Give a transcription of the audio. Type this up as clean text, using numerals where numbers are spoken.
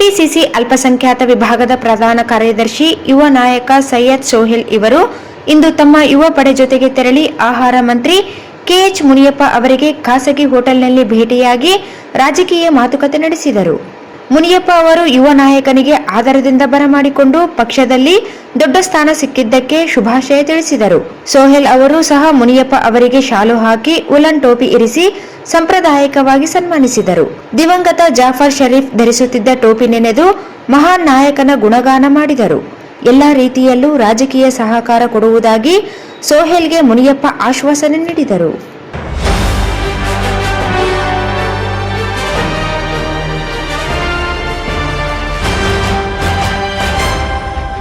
KPCC ಅಲ್ಪಸಂಖ್ಯಾತ ವಿಭಾಗದ ಪ್ರಧಾನ ಕಾರ್ಯದರ್ಶಿ ಯುವ ನಾಯಕ ಸೈಯದ್ ಸೋಹೆಲ್ ಇವರು ಇಂದು ತಮ್ಮ ಯುವ ಪಡೆ ಜೊತೆಗೆ ತೆರಳಿ ಆಹಾರ ಮಂತ್ರಿ ಕೆಎಚ್ ಮುನಿಯಪ್ಪ ಅವರಿಗೆ ಖಾಸಗಿ ಹೋಟೆಲ್ನಲ್ಲಿ ಭೇಟಿಯಾಗಿ ರಾಜಕೀಯ ಮಾತುಕತೆ ನಡೆಸಿದರು. ಮುನಿಯಪ್ಪ ಅವರು ಯುವ ನಾಯಕನಿಗೆ ಆದರದಿಂದ ಬರಮಾಡಿಕೊಂಡು ಪಕ್ಷದಲ್ಲಿ ದೊಡ್ಡ ಸ್ಥಾನ ಸಿಕ್ಕಿದ್ದಕ್ಕೆ ಶುಭಾಶಯ ತಿಳಿಸಿದರು. ಸೋಹೆಲ್ ಅವರು ಸಹ ಮುನಿಯಪ್ಪ ಅವರಿಗೆ ಶಾಲು ಹಾಕಿ ಉಲನ್ ಟೋಪಿ ಇರಿಸಿ ಸಂಪ್ರದಾಯಿಕವಾಗಿ ಸನ್ಮಾನಿಸಿದರು. ದಿವಂಗತ ಜಾಫರ್ ಶರೀಫ್ ಧರಿಸುತ್ತಿದ್ದ ಟೋಪಿ ನೆನೆದು ಮಹಾನ್ ನಾಯಕನ ಗುಣಗಾನ ಮಾಡಿದರು. ಎಲ್ಲ ರೀತಿಯಲ್ಲೂ ರಾಜಕೀಯ ಸಹಕಾರ ಕೊಡುವುದಾಗಿ ಸೋಹೆಲ್ಗೆ ಮುನಿಯಪ್ಪ ಆಶ್ವಾಸನೆ ನೀಡಿದರು.